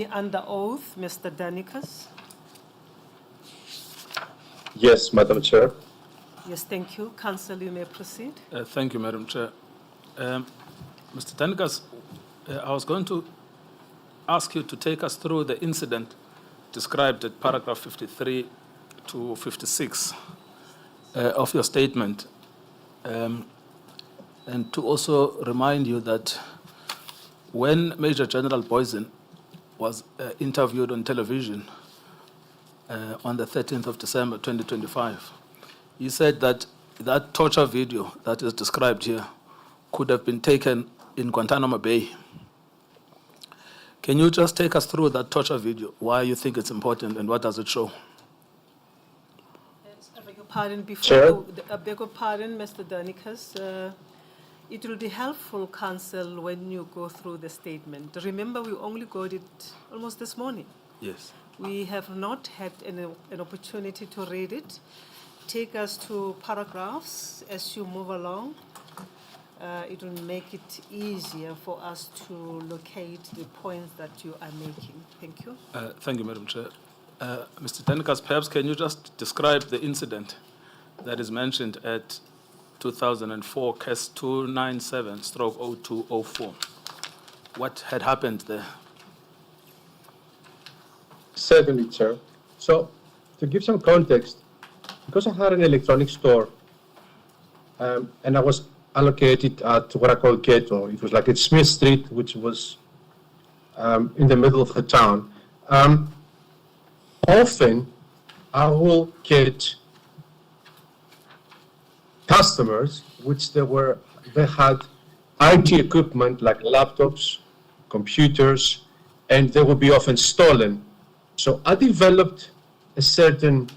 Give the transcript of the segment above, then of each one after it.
Under oath, Mr. Danikas. Yes, Madam Chair. Yes, thank you. Counsel, you may proceed. Thank you, Madam Chair. Mr. Danikas, I was going to ask you to take us through the incident described at paragraph 53 to 56 of your statement, and to also remind you that when Major General Boysen was interviewed on television on the 13th of December 2025, he said that that torture video that is described here could have been taken in Guantanamo Bay. Can you just take us through that torture video, why you think it's important and what does it show? Yes, I beg your pardon, I beg your pardon, Mr. Danikas. It will be helpful, Counsel, when you go through the statement. Remember, we only got it almost this morning. Yes. We have not had an opportunity to read it. Take us to paragraphs as you move along. It will make it easier for us to locate the points that you are making. Thank you. Thank you, Madam Chair. Mr. Danikas, perhaps can you just describe the incident that is mentioned at 2004, case 297/0204. What had happened there? Certainly, Chair. So, to give some context, because I had an electronic store, and I was allocated at what I call Cato. It was like at Smith Street, which was in the middle of the town. Often, I will get customers, which they had IT equipment like laptops, computers, and they would be often stolen. So I developed a certain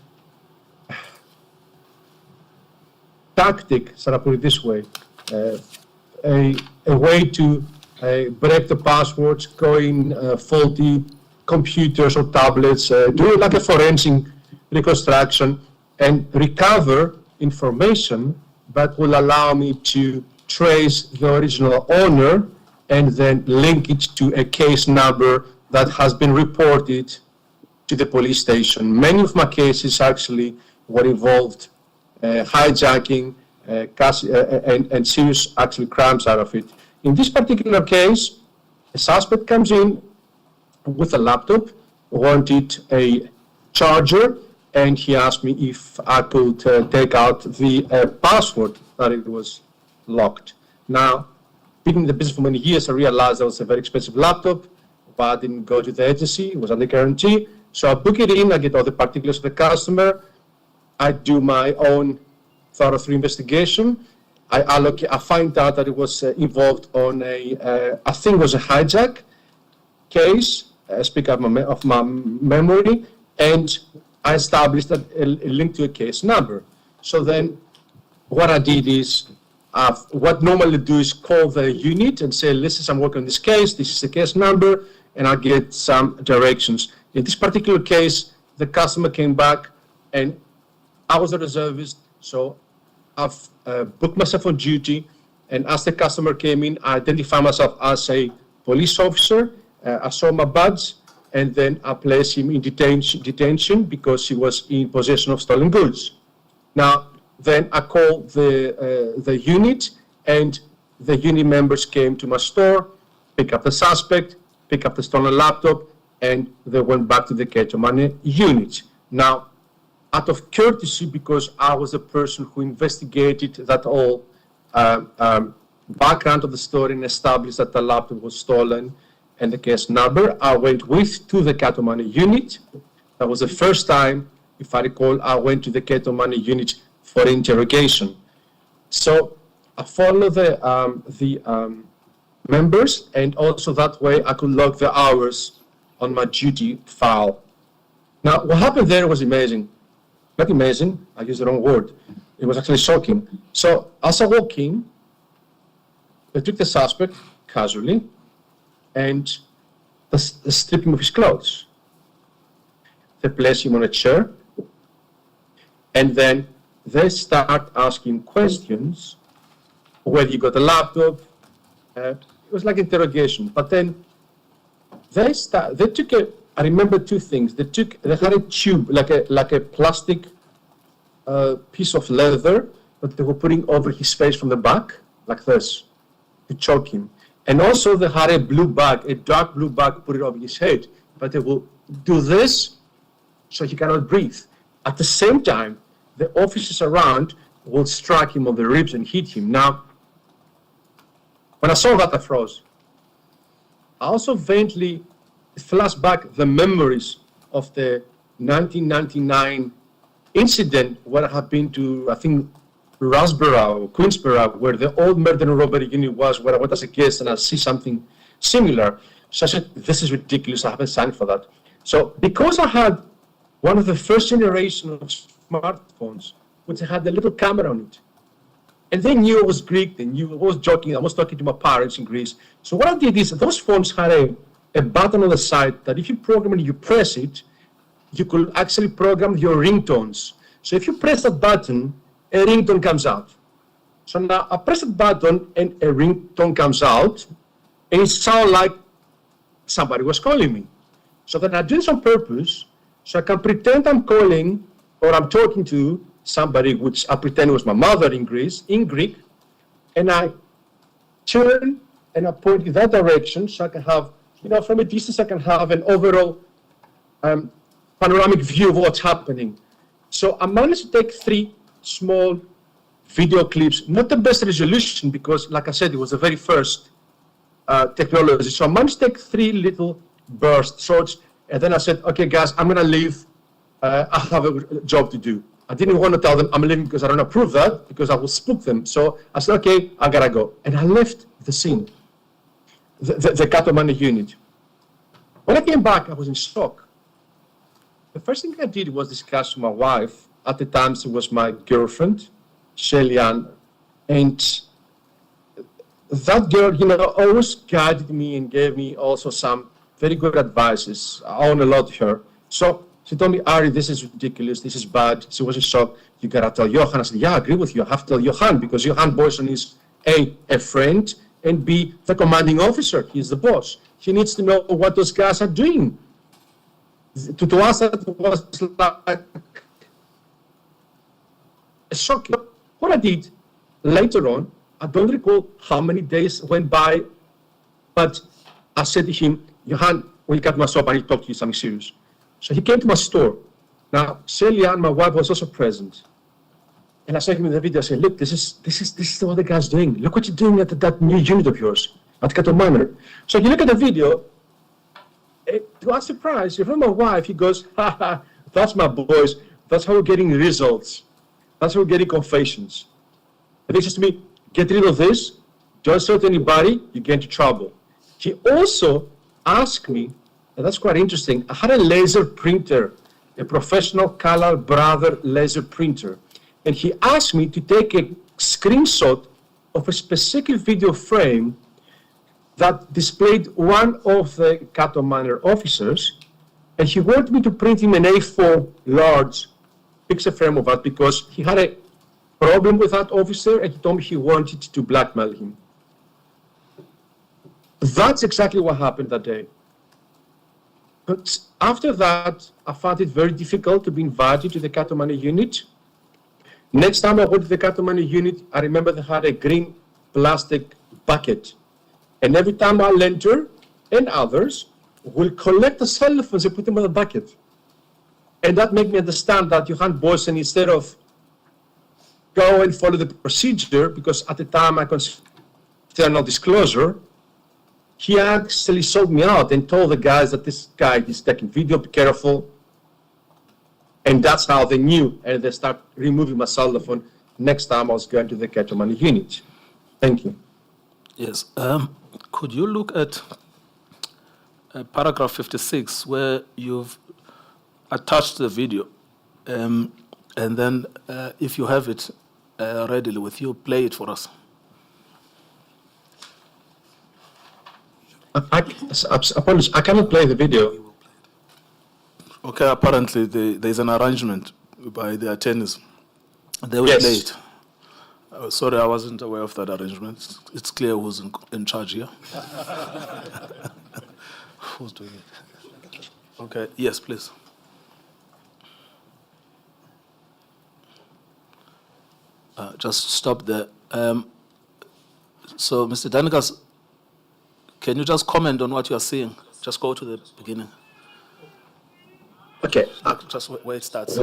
tactic, shall I put it this way, a way to break the passwords, going faulty computers or tablets, do like a forensic reconstruction and recover information that will allow me to trace the original owner and then link it to a case number that has been reported to the police station. Many of my cases actually were involved hijacking and serious actually crimes out of it. In this particular case, a suspect comes in with a laptop, wanted a charger, and he asked me if I could take out the password that it was locked. Now, being in the business for many years, I realized that was a very expensive laptop, but I didn't go to the agency, it was under guarantee. So I book it in, I get all the particulars of the customer, I do my own thorough investigation. I find out that it was involved on I think it was a hijack case, speak of my memory, and I established a link to a case number. So then what I did is, what normally do is call the unit and say, listen, I'm working on this case, this is the case number, and I get some directions. In this particular case, the customer came back and I was a reservist, so I've booked myself on duty, and as the customer came in, I identified myself as a police officer. I saw my badge, and then I placed him in detention because he was in possession of stolen goods. Now, then I called the unit, and the unit members came to my store, pick up the suspect, pick up the stolen laptop, and they went back to the Cato Manor unit. Now, out of courtesy, because I was the person who investigated that whole background of the story and established that the laptop was stolen and the case number, I went to the Cato Manor unit. That was the first time, if I recall, I went to the Cato Manor unit for interrogation. So I followed the members, and also that way I could log the hours on my duty file. Now, what happened there was amazing. Not amazing, I used the wrong word. It was actually shocking. So as I walk in, they took the suspect casually and they stripped him of his clothes. They placed him on a chair, and then they start asking questions, whether you got a laptop. It was like interrogation. But then they took I remember two things. They had a tube, like a plastic piece of leather that they were putting over his face from the back, like this, to choke him. And also they had a blue bag, a dark blue bag, put it over his head. But they will do this so he cannot breathe. At the same time, the officers around will strike him on the ribs and hit him. Now, when I saw that, I froze. I also faintly flashed back the memories of the 1999 incident where I had been to, I think, Rasborough or Queensborough, where the old murder and robbery unit was, where I went as a guest and I see something similar. So I said, this is ridiculous, I haven't signed for that. So because I had one of the first generation of smartphones, which had a little camera on it, and they knew I was Greek, they knew I was joking, I was talking to my parents in Greece. So what I did is, those phones had a button on the side that if you program it, you press it, you could actually program your ringtones. So if you press that button, a ringtone comes out. So now I press the button and a ringtone comes out, and it sounds like somebody was calling me. So then I do this on purpose, so I can pretend I'm calling or I'm talking to somebody, which I pretend was my mother in Greece, in Greek, and I turn and I point in that direction so I can have, from a distance I can have an overall panoramic view of what's happening. So I managed to take 3 small video clips, not the best resolution because, like I said, it was the very first technology. So I managed to take 3 little bursts, shorts, and then I said, okay, guys, I'm going to leave. I have a job to do. I didn't want to tell them I'm leaving because I don't approve that, because I will spook them. So I said, okay, I got to go. And I left the scene, the Cato Manor unit. When I came back, I was in shock. The first thing I did was discuss with my wife. At the time, she was my girlfriend, Shelley-Ann. And that girl, always guided me and gave me also some very good advices. I owe a lot to her. So she told me, Ari, this is ridiculous, this is bad. She was in shock. You gotta tell Johan. I said, yeah, I agree with you. I have to tell Johan because Johan Boyson is A, friend, and B, the commanding officer. He's the boss. He needs to know what those guys are doing. To us, that was like shocking. What I did later on, I don't recall how many days went by, but I said to him, Johan, when you cut my shop, I need to talk to you something serious. So he came to my store. Now, Celia, my wife, was also present. And I said to him in the video, I said, look, this is what the guy's doing. Look what you're doing at that new unit of yours, at Cato Manor. So if you look at the video, to our surprise, if I'm my wife, he goes, that's my boys. That's how we're getting results. That's how we're getting confessions. And he says to me, get rid of this. Don't show it to anybody. You get into trouble. He also asked me, and that's quite interesting, I had a laser printer, a professional color brother laser printer. And he asked me to take a screenshot of a specific video frame that displayed one of the Cato Manor officers, and he wanted me to print him an A4 large picture frame of that because he had a problem with that officer and he told me he wanted to blackmail him. That's exactly what happened that day. But after that, I found it very difficult to be invited to the Cato Manor unit. Next time I went to the Cato Manor unit, I remember they had a green plastic bucket. And every time I'll enter, and others, will collect the cell phones and put them in the bucket. And that made me understand that Johan Boysen, instead of go and follow the procedure, because at the time I considered no disclosure, he actually sold me out and told the guys that this guy is taking video, be careful. And that's how they knew, and they start removing my cell phone next time I was going to the Cato Manor unit. Thank you. Yes. Could you look at paragraph 56, where you've attached the video, and then if you have it readily with you, play it for us. Apologies, I cannot play the video. Okay, apparently there's an arrangement by the attorneys. They will play it. Sorry, I wasn't aware of that arrangement. It's clear who's in charge here. Who's doing it? Okay, yes, please. Just stop there. So, Mr. Danikas, can you just comment on what you are seeing? Just go to the beginning. Okay. Just where it starts.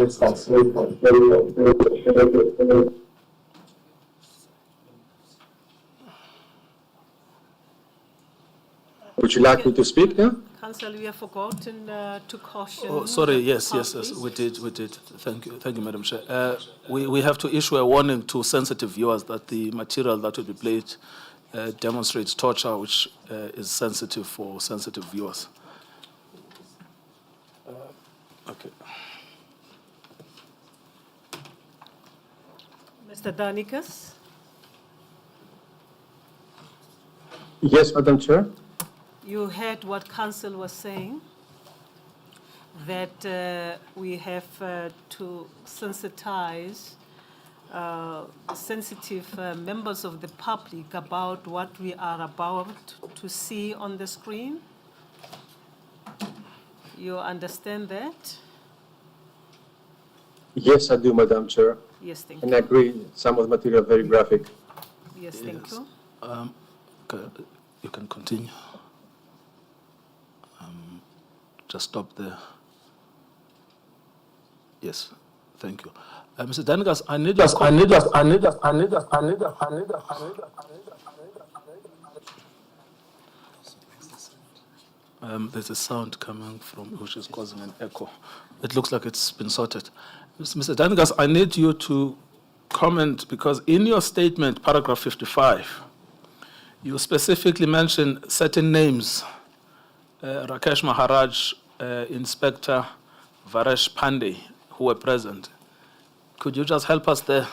Would you like me to speak now? Council, we have forgotten to caution. Oh, sorry. the Yes, public. we did. Thank you, Madam Chair. We have to issue a warning to sensitive viewers that the material that will be played demonstrates torture, which is sensitive for sensitive viewers. Okay. Mr. Danikas, Yes, Madam Chair. you heard what Council was saying, that we have to sensitize sensitive members of the public about what we are about to see on the screen. You understand that? Yes, I do, Madam Chair. Yes, thank And you. I agree, some of the material very graphic. Yes, thank Yes. you. Okay, you can continue. Just stop there. Yes, thank you. Mr. Danikas, I need there's a sound coming from, which is causing an echo. It looks like it's been sorted. Mr. Danikas, I need you to comment, because in your statement, paragraph 55, you specifically mention certain names, Rakesh Maharaj, Inspector Varesh Pandey, who were present. Could you just help us there?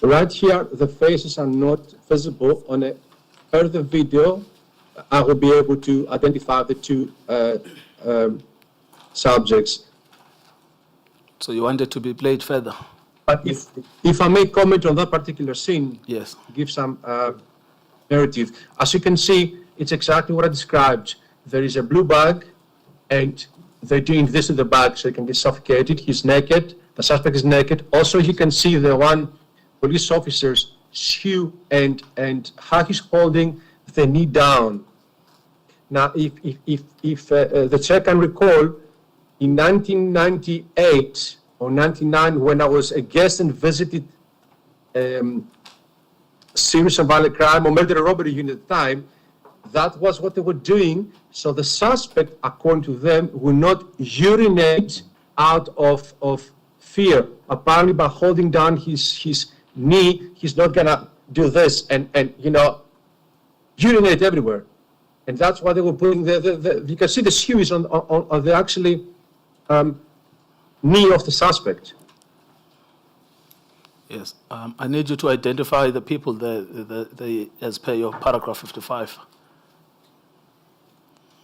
Right here, the faces are not visible. On a further video, I will be able to identify the two subjects. So you want it to be played further? But if I may comment on that particular scene, Yes. give some narrative. As you can see, it's exactly what I described. There is a blue bag, and they're doing this to the bag so he can get suffocated. He's naked. The suspect is naked. Also, you can see the one police officer's shoe and how he's holding the knee down. Now, if the chair can recall, in 1998 or 99, when I was a guest and visited serious and violent crime or murder and robbery unit at the time, that was what they were doing. So the suspect, according to them, will not urinate out of fear. Apparently, by holding down his knee, he's not gonna do this and urinate everywhere. And that's why they were putting you can see the shoe is on the actually knee of the suspect. Yes. I need you to identify the people there, as per your paragraph 55.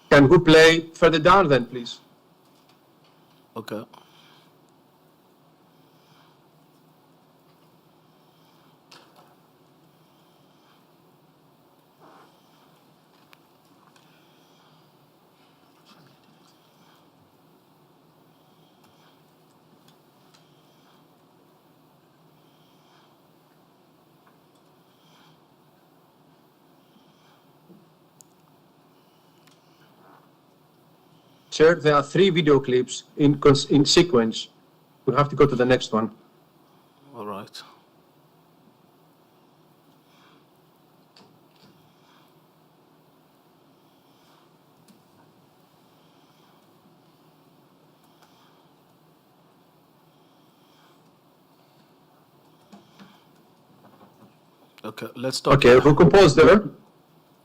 Can we play further down then, please? Okay. Chair, there are 3 video clips in sequence. We'll have to go to the next one. All right. Okay, let's stop. Okay, who composed there?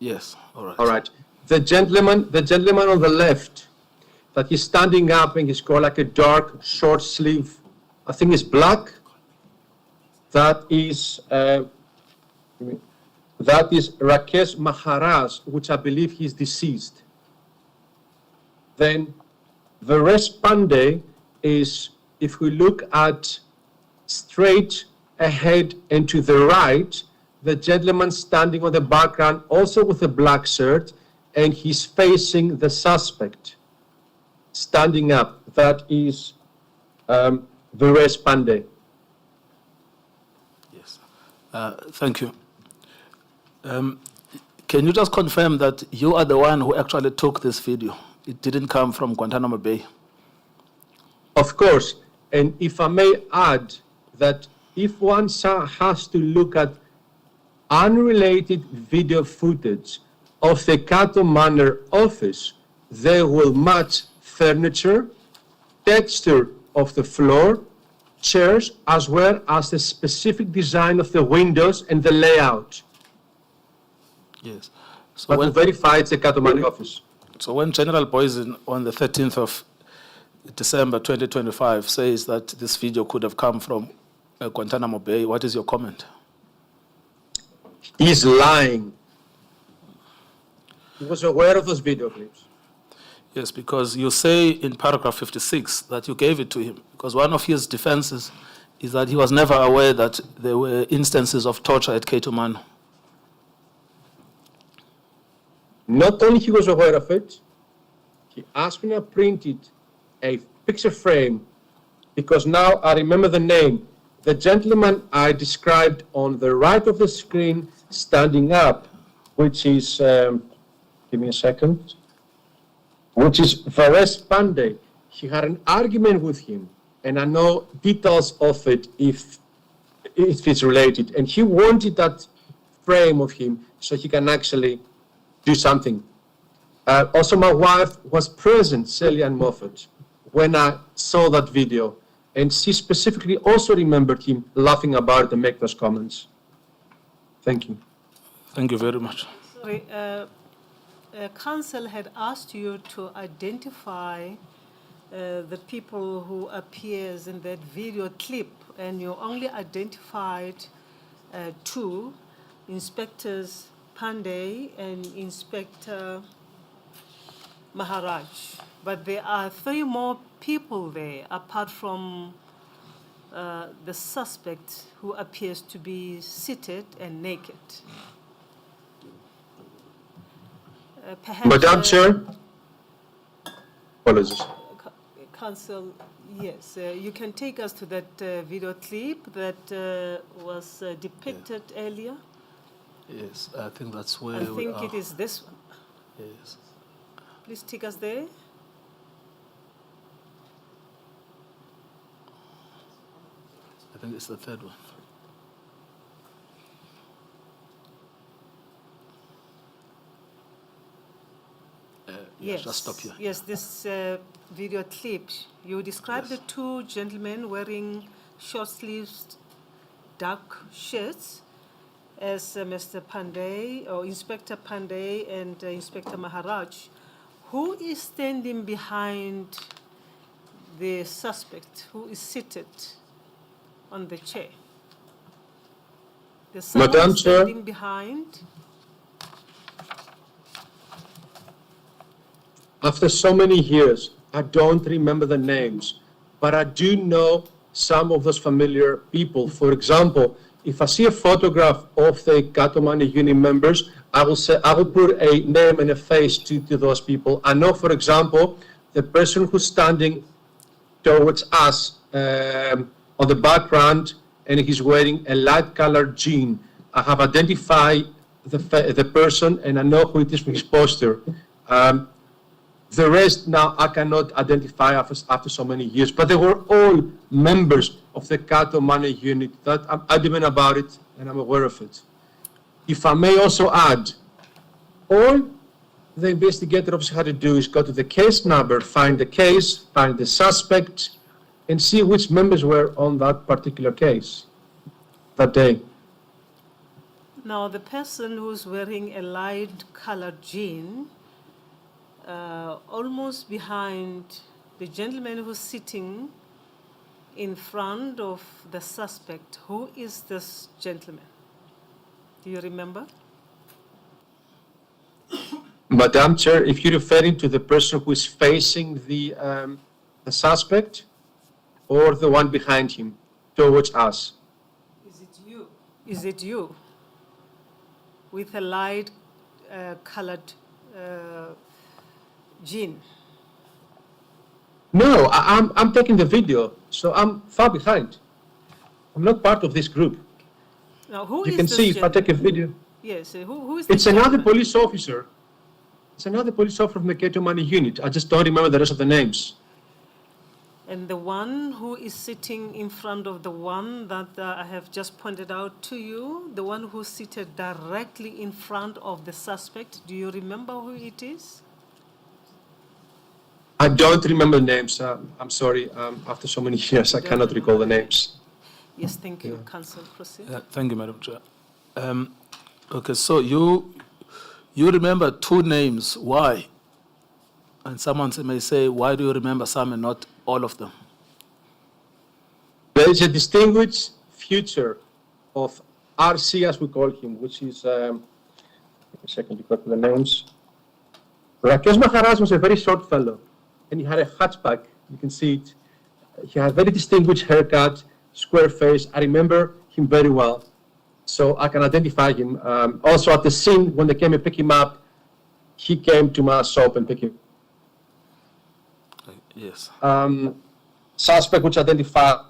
Yes, all right. All right. The gentleman on the left, that he's standing up and he's got like a dark short sleeve, I think it's black. That is Rakesh Maharaj, which I believe he's deceased. Then Varesh Pandey is, if we look at straight ahead and to the right, the gentleman standing on the background, also with a black shirt, and he's facing the suspect, standing up. That is Varesh Pandey. Yes. Thank you. Can you just confirm that you are the one who actually took this video? It didn't come from Guantanamo Bay. Of course, and if I may add that if one has to look at unrelated video footage of the Cato Manor office, they will match furniture, texture of the floor, chairs, as well as the specific design of the windows and the layout. Yes. So But to verify it's the Cato Manor office. So when General Boysen on the 13th of December 2025 says that this video could have come from Guantanamo Bay, what is your comment? He's lying. He was aware of those video clips. Yes, because you say in paragraph 56 that you gave it to him, because one of his defenses is that he was never aware that there were instances of torture at Cato Manor. Not only he was aware of it, he asked me to print it, a picture frame, because now I remember the name. The gentleman I described on the right of the screen standing up, which is, give me a second, which is Varesh Pandey. He had an argument with him, and I know details of it if it's related. And he wanted that frame of him so he can actually do something. Also, my wife was present, Celia Moffat, when I saw that video, and she specifically also remembered him laughing about it and make those comments. Thank you. Thank you very much. Sorry, Council had asked you to identify the people who appears in that video clip, and you only identified two, Inspectors Pandey and Inspector Maharaj. But there are three more people there, apart from the suspect who appears to be seated and naked. Perhaps, Madam Chair, apologies. Council, yes, you can take us to that video clip that was depicted earlier. Yes, I think that's where I we think are. it is this one. Yes. Please take us there. I think it's the third one. Yes. Just stop here. Yes, this video clip, you described Yes. the two gentlemen wearing short-sleeved dark shirts as Mr. Pandey, or Inspector Pandey and Inspector Maharaj. Who is standing behind the suspect who is seated on the chair? There's someone Madam Chair. standing behind. After so many years, I don't remember the names, but I do know some of those familiar people. For example, if I see a photograph of the Cato Manor unit members, I will put a name and a face to those people. I know, for example, the person who's standing towards us on the background, and he's wearing a light-colored jean. I have identified the person, and I know who it is from his posture. The rest now I cannot identify after so many years, but they were all members of the Cato Manor unit. That I'm adamant about it, and I'm aware of it. If I may also add, all the investigator officer had to do is go to the case number, find the case, find the suspect, and see which members were on that particular case that day. Now, the person who's wearing a light-colored jean, almost behind the gentleman who's sitting in front of the suspect, who is this gentleman? Do you remember? Madam Chair, if you're referring to the person who is facing the suspect or the one behind him towards us? Is it you? Is it you? with a light colored jean. No, I'm taking the video, so I'm far behind. I'm not part of this group. Now, who You is can this see if I take a gentleman? video. Yes, who is this It's another gentleman? police officer. It's another police officer from the Cato Manor unit. I just don't remember the rest of the names. And the one who is sitting in front of the one that I have just pointed out to you, the one who's seated directly in front of the suspect, do you remember who it is? I don't remember names. I'm sorry. After so many years, I Don't cannot recall the remember. names. Yes, thank you. Yeah. Counsel, proceed. Thank you, Madam Chair. Okay, so you remember two names. Why? And someone may say, why do you remember some and not all of them? There is a distinguished future of RC, as we call him, which is, a second to go to the names. Rakesh Maharaj was a very short fellow, and he had a hatchback. You can see it. He had a very distinguished haircut, square face. I remember him very well, so I can identify him. Also, at the scene, when they came and picked him up, he came to my shop and picked him. Yes. Suspect which identified.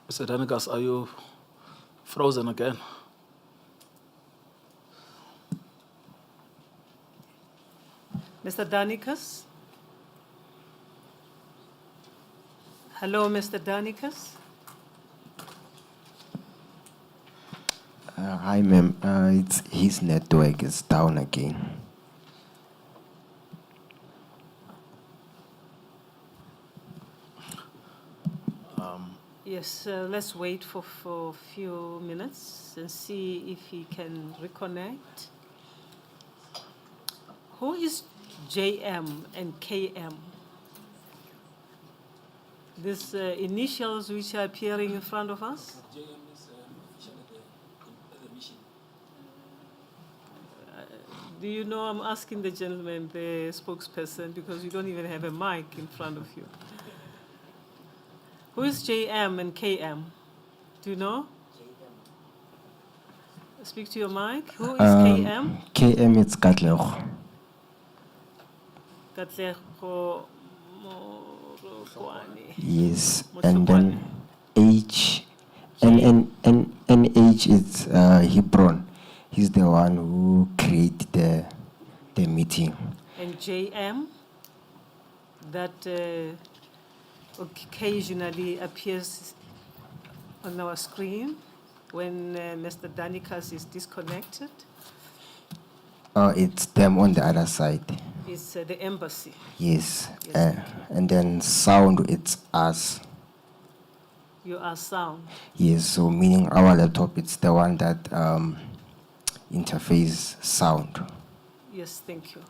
Mr. Danikas, are you frozen again? Mr. Danikas? Hello, Mr. Danikas? Hi, ma'am. It's his network is down again. Yes, let's wait for a few minutes and see if he can reconnect. Who is JM and KM? These initials which are appearing in front of us? JM is official at the mission. Do you know, I'm asking the gentleman, the spokesperson, because you don't even have a mic in front of you. Who is JM and KM? Do you know? Speak to your mic. Who is KM? KM is Katlego. Katlego Morokwane. Yes, and then H, and H is Hebron. He's the one who created the meeting. And JM, that occasionally appears on our screen when Mr. Danikas is disconnected. It's them on the other side. It's the embassy. Yes, Yes, and then sound, it's us. You are sound. Yes, so meaning our laptop, it's the one that interface sound. Yes, thank you.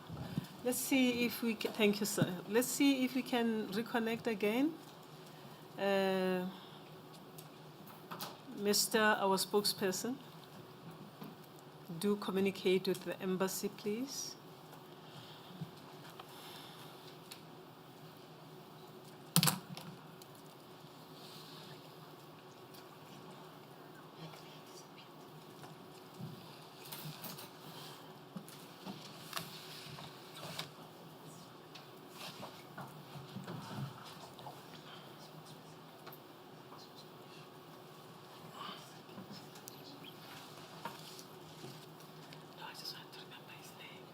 Let's see if we can, thank you, sir. Let's see if we can reconnect again. Mr. Our spokesperson, do communicate with the embassy, please. I just want to remember his name.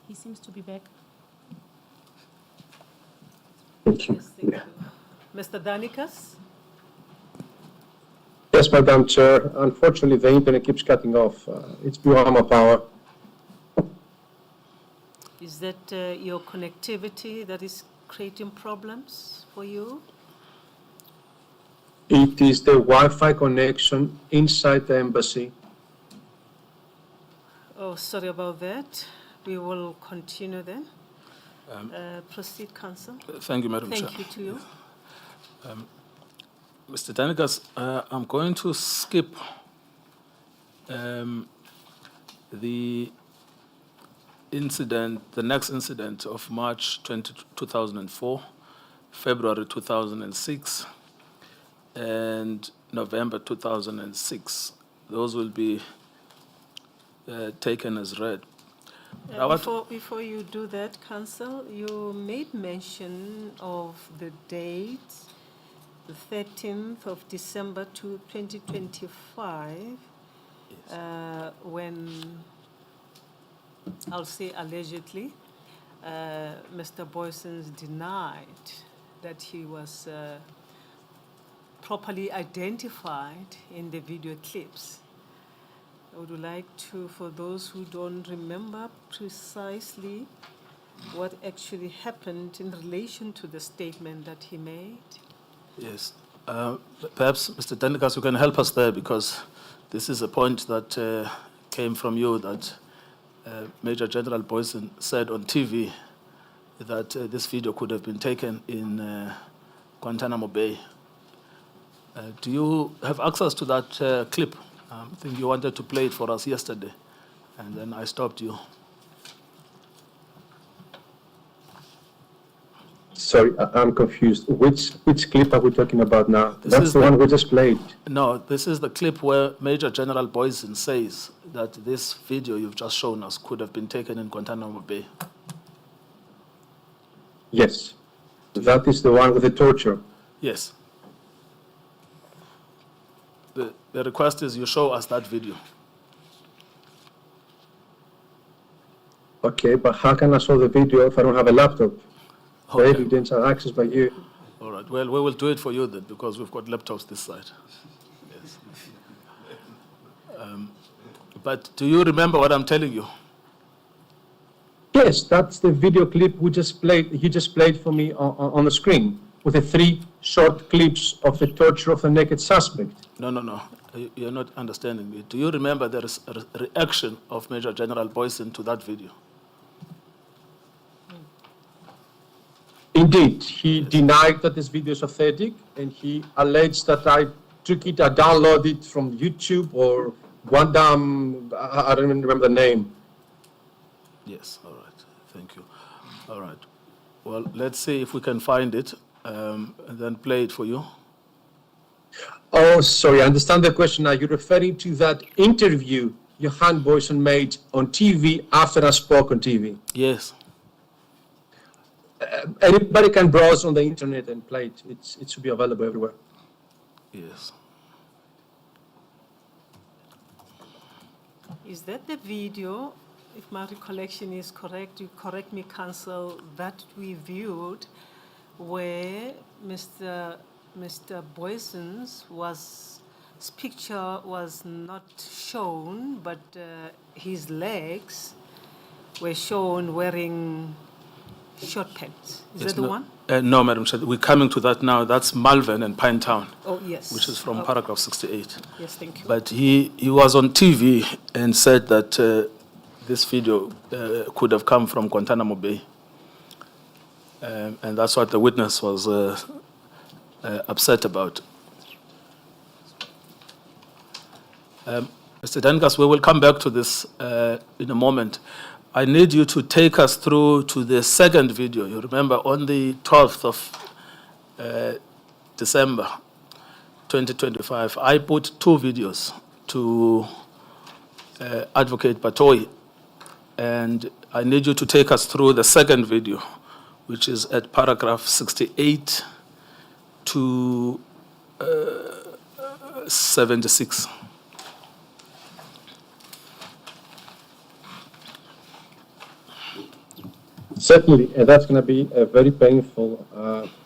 He seems to be back. Thank you. Yes, thank you. Mr. Danikas? Yes, Madam Chair. Unfortunately, the internet keeps cutting off. It's beyond my power. Is that your connectivity that is creating problems for you? It is the Wi-Fi connection inside the embassy. Oh, sorry about that. We will continue then. Proceed, Council. Thank you, Madam Chair. Thank you to you. Mr. Danikas, I'm going to skip the incident, the next incident of March 2004, February 2006, and November 2006. Those will be taken as read. I want Before you do that, Council, you made mention of the date, the 13th of December 2025, when, I'll say allegedly, Mr. Boysons denied that he was properly identified in the video clips. I would like to, for those who don't remember precisely what actually happened in relation to the statement that he made. Yes. Perhaps, Mr. Danikas, you can help us there, because this is a point that came from you, that Major General Boyson said on TV that this video could have been taken in Guantanamo Bay. Do you have access to that clip? I think you wanted to play it for us yesterday, and then I stopped you. Sorry, I'm confused. Which clip are we talking about now? This That's is the the- one we just played. No, this is the clip where Major General Boyson says that this video you've just shown us could have been taken in Guantanamo Bay. Yes. That is the one with the torture. Yes. The request is you show us that video. Okay, but how can I show the video if I don't have a laptop? The Okay. evidence are accessed by you. All right. Well, we will do it for you then, because we've got laptops this side. Yes. But do you remember what I'm telling you? Yes, that's the video clip we just played. He just played for me on the screen with the 3 short clips of the torture of the naked suspect. No. You're not understanding me. Do you remember the reaction of Major General Boyson to that video? Indeed, he denied that this video is authentic, and he alleged that I took it, I downloaded it from YouTube or Guandam, I don't even remember the name. Yes, all right. Thank you. All right. Well, let's see if we can find it and then play it for you. Oh, sorry, I understand the question now. You're referring to that interview Johan Boyson made on TV after I spoke on TV. Yes. Anybody can browse on the internet and play it. It should be available everywhere. Yes. Is that the video, if my recollection is correct, you correct me, Council, that we viewed where Mr. Boyson's picture was not shown, but his legs were shown wearing short pants. Is Yes, that the no, one? No, Madam Chair. We're coming to that now. That's Malvern and Pinetown, Oh, yes. which is from Oh, paragraph 68. yes, thank you. But he was on TV and said that this video could have come from Guantanamo Bay. And that's what the witness was upset about. Mr. Danikas, we will come back to this in a moment. I need you to take us through to the second video. You remember on the 12th of December 2025, I put 2 videos to Advocate Batoyi, and I need you to take us through the second video, which is at paragraph 68 to 76. Certainly, and that's going to be a very painful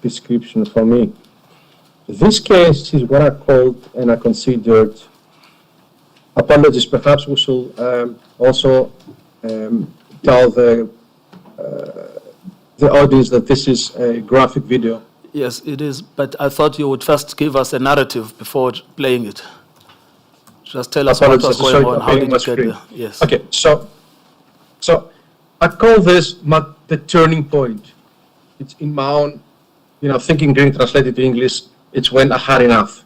description for me. This case is what I called and I considered, apologies, perhaps we should also tell the audience that this is a graphic video. Yes, it is, but I thought you would first give us a narrative before playing it. Just tell us what was going on, how did you get there? Yes. Okay, so I call this the turning point. It's in my own, thinking Greek translated to English, it's when I had enough.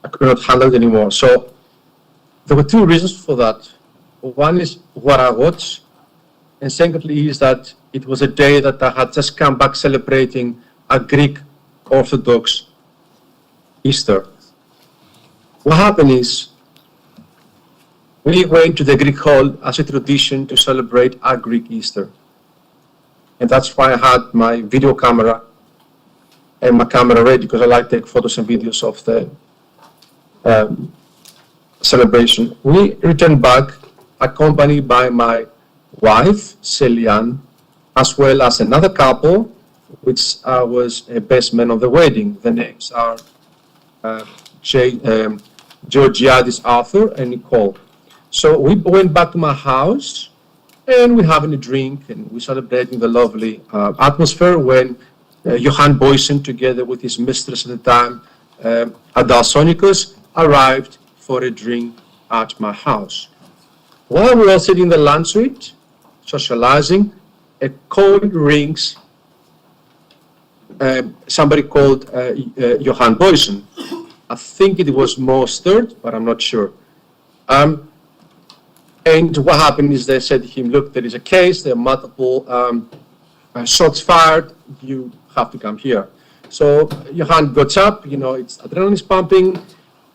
I could not handle it anymore. So there were two reasons for that. One is what I watched, and secondly is that it was a day that I had just come back celebrating a Greek Orthodox Easter. What happened is, we went to the Greek hall as a tradition to celebrate our Greek Easter. And that's why I had my video camera and my camera ready, because I like to take photos and videos of the celebration. We returned back, accompanied by my wife, Celian, as well as another couple, which was a best man of the wedding. The names are Georgiadis Arthur and Nicole. So we went back to my house and we're having a drink and we're celebrating the lovely atmosphere when Johann Boysen, together with his mistress at the time, Adalsonikos, arrived for a drink at my house. While we were all sitting in the lunch suite, socializing, a call rings. Somebody called Johann Boysen. I think it was Mostert, but I'm not sure. And what happened is they said to him, look, there is a case, there are multiple shots fired, you have to come here. So Johann gets up, it's adrenaline is pumping.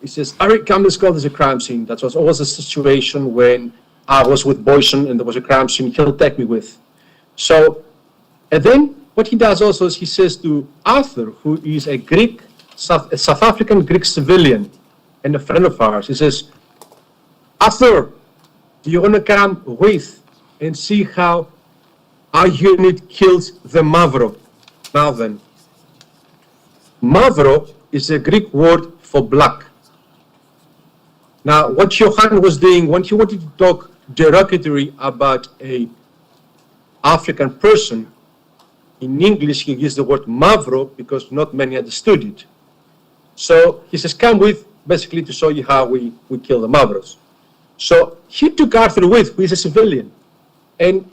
He says, Eric, come, let's go, there's a crime scene. That was always a situation when I was with Boysen and there was a crime scene he'll take me with. So, and then what he does also is he says to Arthur, who is a South African Greek civilian and a friend of ours, he says, Arthur, do you want to come with and see how our unit kills the Mavro? Now then, Mavro is a Greek word for black. Now, what Johann was doing when he wanted to talk derogatory about an African person, in English he used the word Mavro because not many understood it. So he says, come with, basically to show you how we kill the Mavros. So he took Arthur with, who is a civilian, and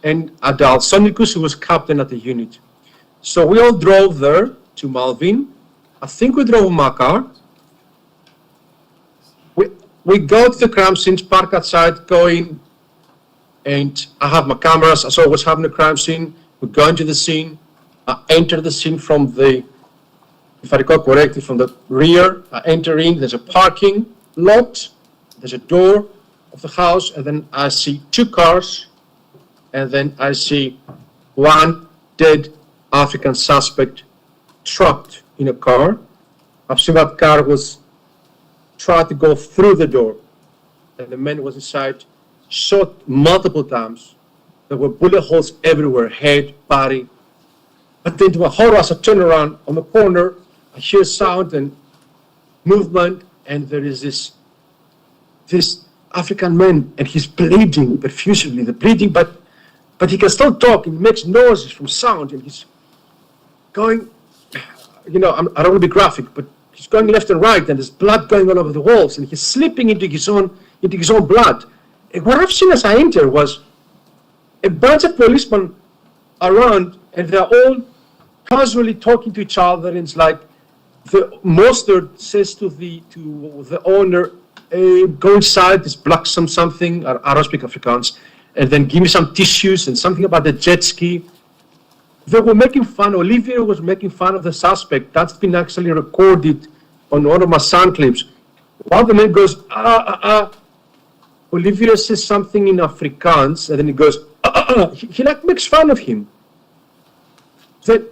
Adalsonikos, who was captain at the unit. So we all drove there to Malvin. I think we drove in my car. We go to the crime scene, park outside, going, and I have my cameras, as always having a crime scene. We go into the scene. I enter the scene from the, if I recall correctly, from the rear. I enter in, there's a parking lot. There's a door of the house, and then I see two cars, and then I see one dead African suspect trapped in a car. I've seen that car was tried to go through the door, and the man was inside, shot multiple times. There were bullet holes everywhere, head, body. But then to my horror, as I turn around on the corner, I hear sound and movement, and there is this African man, and he's bleeding profusely, but he can still talk, and he makes noises from sound, and he's going, I don't want to be graphic, but he's going left and right, and there's blood going all over the walls, and he's slipping into his own blood. And what I've seen as I enter was a bunch of policemen around, and they're all casually talking to each other, and it's like the Mostert says to the owner, go inside, there's black something, I don't speak Afrikaans, and then give me some tissues and something about the jet ski. They were making fun, Olivia was making fun of the suspect. That's been actually recorded on one of my sound clips. While the man goes, Olivia says something in Afrikaans, and then he goes, He like makes fun of him. Then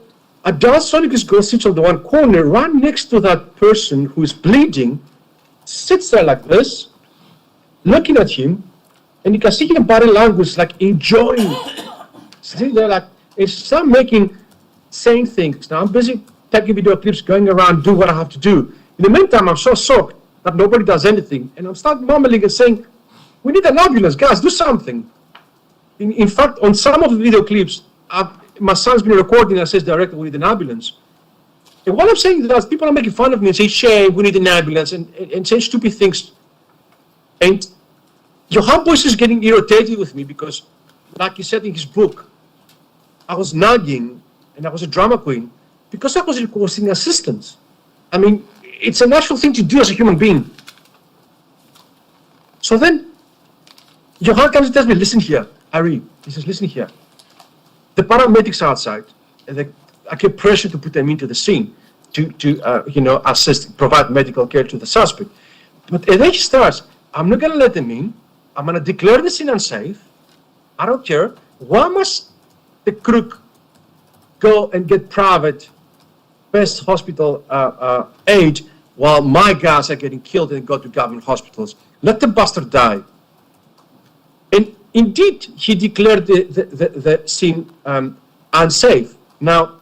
Adalsonikos goes, sits on the one corner, right next to that person who is bleeding, sits there like this, looking at him, and you can see him body language like enjoying sitting there like, and start saying things. Now I'm busy taking video clips, going around, do what I have to do. In the meantime, I'm so shocked that nobody does anything. And I'm start mumbling and saying, we need an ambulance, guys, do something. In fact, on some of the video clips, my son's been recording and says, director, we need an ambulance. And what I'm saying is that people are making fun of me and say, shame, we need an ambulance, and say stupid things. And Johan Boyce is getting irritated with me because, like he said in his book, I was nagging and I was a drama queen because I was requesting assistance. I mean, it's a natural thing to do as a human being. So then, Johan comes and tells me, listen here, Harry, he says, listen here. The paramedics are outside, and I get pressure to put them into the scene to assist, provide medical care to the suspect. But then he starts, I'm not going to let them in. I'm going to declare the scene unsafe. I don't care. Why must the crook go and get private best hospital aid while my guys are getting killed and go to government hospitals? Let the bastard die. And indeed, he declared the scene unsafe. Now,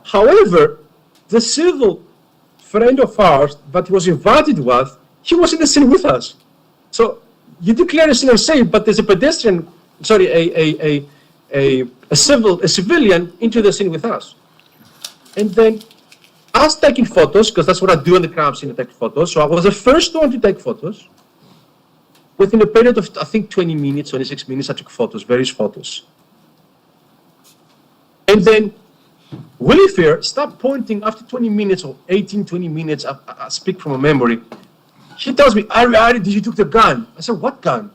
however, the civil friend of ours that was invited with, he was in the scene with us. So you declare a scene unsafe, but there's a pedestrian, sorry, a civilian into the scene with us. And then us taking photos, because that's what I do in the crime scene, I take photos. So I was the first one to take photos. Within a period of, I think, 20 minutes, 26 minutes, I took photos, various photos. And then Willie Fair stopped pointing after 20 minutes or 18, 20 minutes, I speak from a memory. He tells me, Ari, did you took the gun? I said, what gun?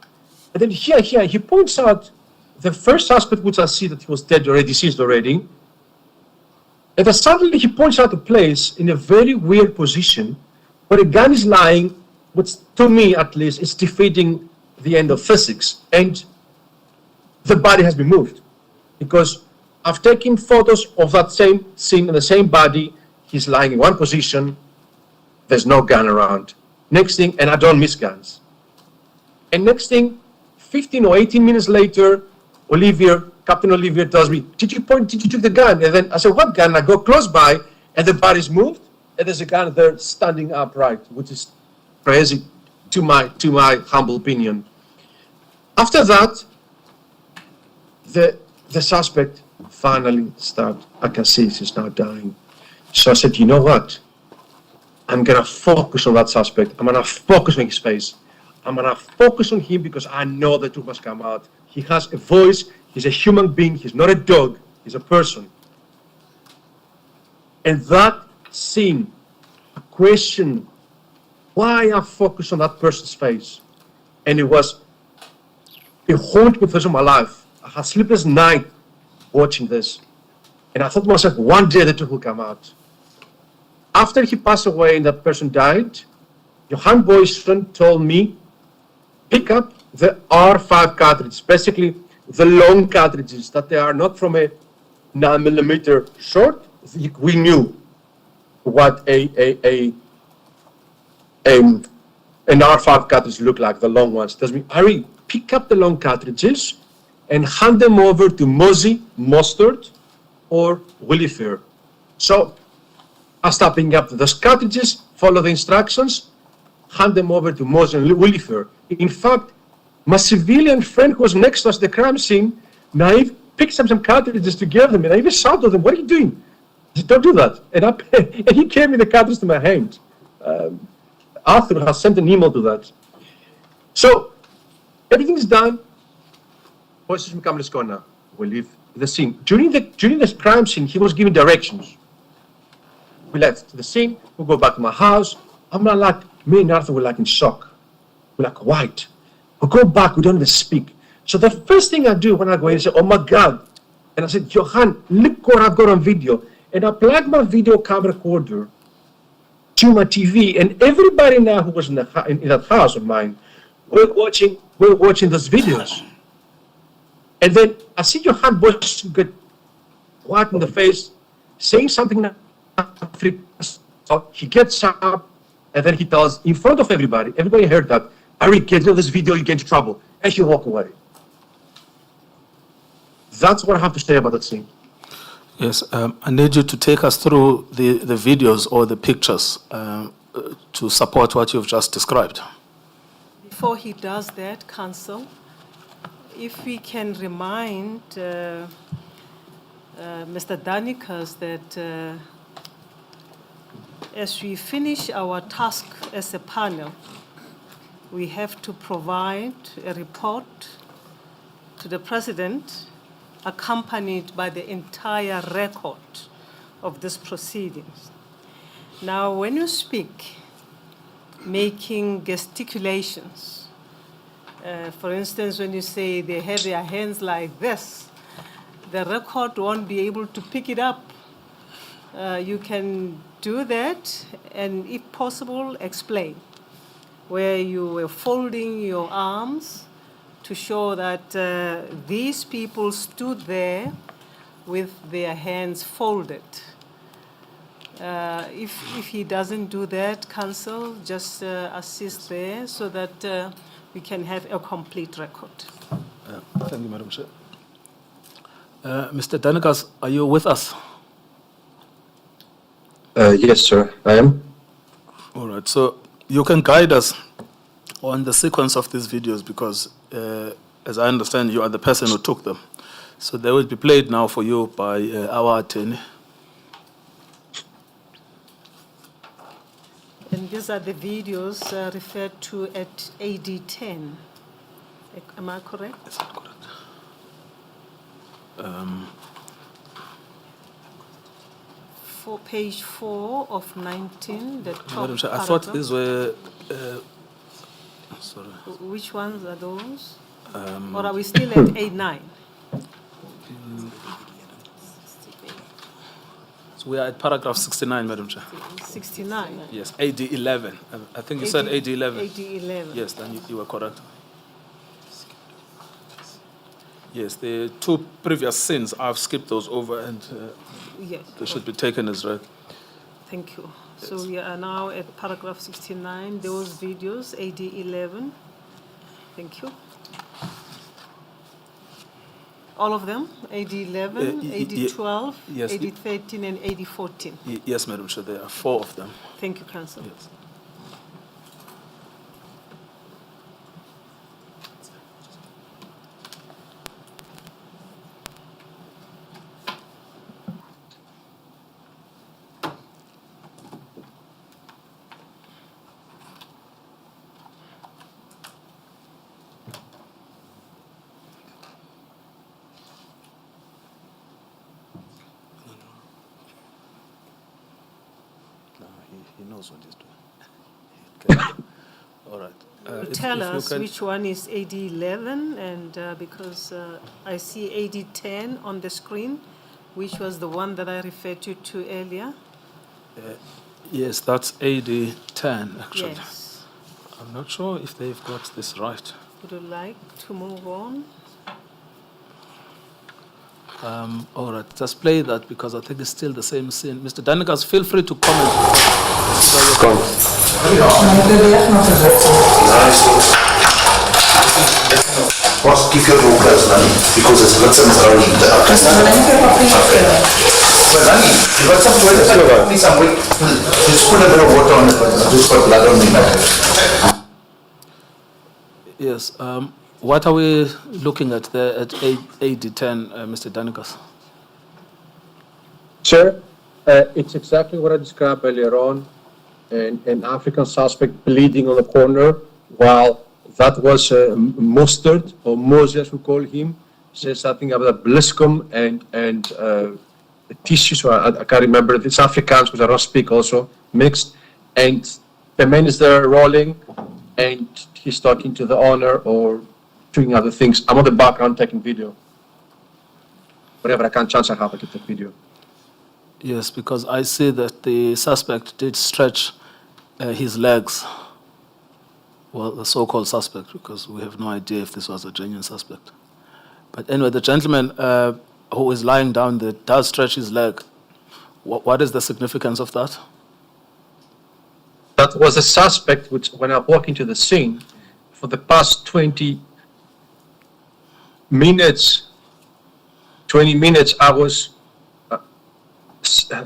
And then here, he points out the first suspect, which I see that he was dead already, deceased already. And then suddenly he points out a place in a very weird position where a gun is lying, which to me at least is defeating the end of physics. And the body has been moved. Because I've taken photos of that same scene and the same body. He's lying in one position. There's no gun around. Next thing, and I don't miss guns. And next thing, 15 or 18 minutes later, Captain Olivier tells me, did you took the gun? And then I said, what gun? I go close by, and the body's moved, and there's a gun there standing upright, which is crazy to my humble opinion. After that, the suspect finally stopped. I can see he's now dying. So I said, you know what? I'm going to focus on that suspect. I'm going to focus on his face. I'm going to focus on him because I know the truth must come out. He has a voice. He's a human being. He's not a dog. He's a person. And that scene, a question, why I focus on that person's face. And it was a haunting phase of my life. I had sleepless night watching this. And I thought to myself, one day the truth will come out. After he passed away and that person died, Johan Boyson told me, pick up the R5 cartridges, basically the long cartridges, that they are not from a 9mm short. We knew what an R5 cartridge looked like, the long ones. He tells me, Ari, pick up the long cartridges and hand them over to Mosey, Mustard, or Willie Fair. So I start picking up those cartridges, follow the instructions, hand them over to Mosey and Willie Fair. In fact, my civilian friend who was next to us at the crime scene, naive, picked up some cartridges to give them, and I even shouted at them, what are you doing? I said, don't do that. And he gave me the cartridges to my hand. Arthur has sent an email to that. So, everything's done. Voices become, let's go now. We leave the scene. During the crime scene, he was giving directions. We left the scene, we go back to my house. I'm not like, me and Arthur were like in shock. We're like, white. We go back, we don't even speak. So the first thing I do when I go in is say, oh my God. And I said, Johan, look what I've got on video. And I plugged my video camera recorder to my TV, and everybody now who was in that house of mine, we're watching those videos. And then I see Johan Boyce get white in the face, saying something now. So he gets up, and then he tells, in front of everybody heard that, Ari, get rid of this video, you get into trouble. And he walked away. That's what I have to say about that scene. Yes, I need you to take us through the videos or the pictures to support what you've just described. Before he does that, Council, if we can remind Mr. Danikas that as we finish our task as a panel, we have to provide a report to the President accompanied by the entire record of these proceedings. Now, when you speak, making gesticulations, for instance, when you say they have their hands like this, the record won't be able to pick it up. You can do that, and if possible, explain where you were folding your arms to show that these people stood there with their hands folded. If he doesn't do that, Council, just assist there so that we can have a complete record. Thank you, Madam Chair. Mr. Danikas, are you with us? Yes, sir, I am. All right, so you can guide us on the sequence of these videos because, as I understand, you are the person who took them. So they will be played now for you by our attorney. And these are the videos referred to at AD 10. Am I correct? Is that correct? For page 4 of 19, the top Madam Chair, I thought paragraph. these were. Sorry. Which ones are those? Or are we still at A9? So we are at paragraph 69, Madam Chair. 69. Yes, AD 11. I think you said AD 11. AD 11. Yes, then you were correct. Yes, the two previous sins, I've skipped those over and Yes. they should be taken as read. Thank you. So we are now at paragraph 69, those videos, AD 11. Thank you. All of them, AD 11, AD 12, yes, AD 13, and AD 14. Yes, Madam Chair, there are 4 of them. Thank you, Council. Yes. He knows what he's doing. Okay. All right. Tell if you us can- which one is AD 11, and because I see AD 10 on the screen, which was the one that I referred you to earlier. Yes, that's AD 10, actually. Yes. I'm not sure if they've got this right. Would you like to move on? All right, just play that because I think it's still the same scene. Mr. Danikas, feel free to comment. First, keep your focus, Nani, because it's what's around the Well, Nani, you got some toilet, please, some wait. Just put a bit of water on it, just put blood on me now. Yes, what are we looking at there at AD10, Mr. Danikas? Sir, it's exactly what I described earlier on, an African suspect bleeding on the corner, while that was Mustard, or Moses we call him, says something about Bliscom and the tissues, or I can't remember, it's Afrikaans, because I don't speak also, mixed, and the man is there rolling, and he's talking to the owner or doing other things. I'm on the background taking video. Whatever I can chance I have, I get the video. Yes, because I see that the suspect did stretch his legs. Well, the so-called suspect, because we have no idea if this was a genuine suspect. But anyway, the gentleman who is lying down there does stretch his leg. What is the significance of that? That was a suspect which, when I walk into the scene, for the past 20 minutes, 20 minutes, I was,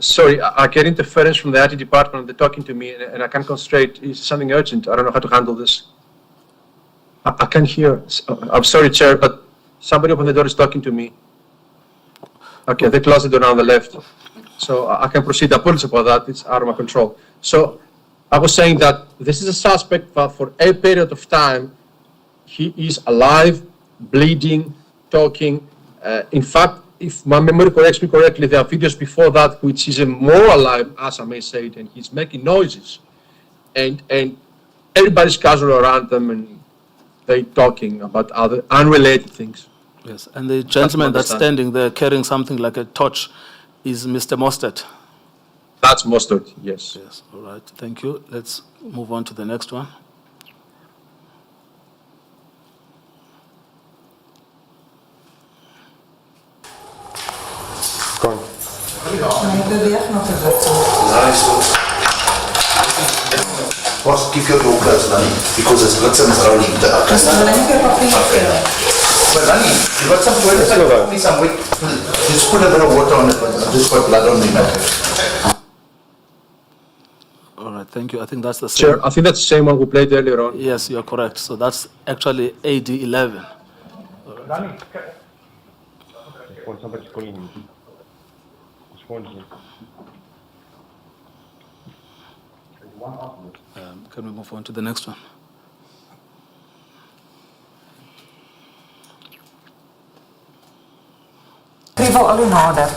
sorry, I get interference from the IT department. They're talking to me and I can't concentrate. It's something urgent. I don't know how to handle this. I can't hear. I'm sorry, Chair, but somebody open the door is talking to me. Okay, they closed the door on the left. So I can proceed. Apologies about that. It's out of my control. So I was saying that this is a suspect that for a period of time, he is alive, bleeding, talking. In fact, if my memory corrects me correctly, there are videos before that which is more alive, as I may say it, and he's making noises. And everybody's casual around them and they're talking about other unrelated things. Yes, and the gentleman that's standing there carrying something like a torch is Mr. Mostert. That's mustard, yes. Yes, all right, thank you. Let's move on to the next one. Go on. Boss, keep your door closed, Lani, because there's glitzins rolling down. Well, Lani, you got some toilet paper? Give me some wet. Just put a bit of water on it. I've just got blood on me now. All right, thank you. I think that's the same. Chair, I think that's the same one we played earlier on. Yes, you're correct. So that's actually AD 11. Want somebody clean. Can we move on to the next one? People are nader.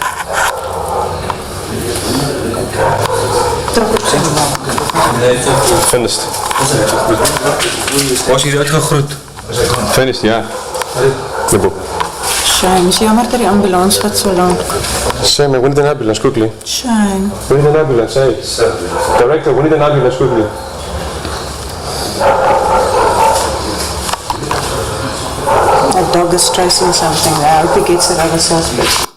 Finished. Was hier uitgegroet? Finished, ja. The book. Shame, is jammer dat die ambulans gaat so lank. Sam, we need an ambulance quickly. Shame. We need an ambulance, hey. Director, we need an ambulance quickly. That dog is tracing something there. I hope he gets the other suspect.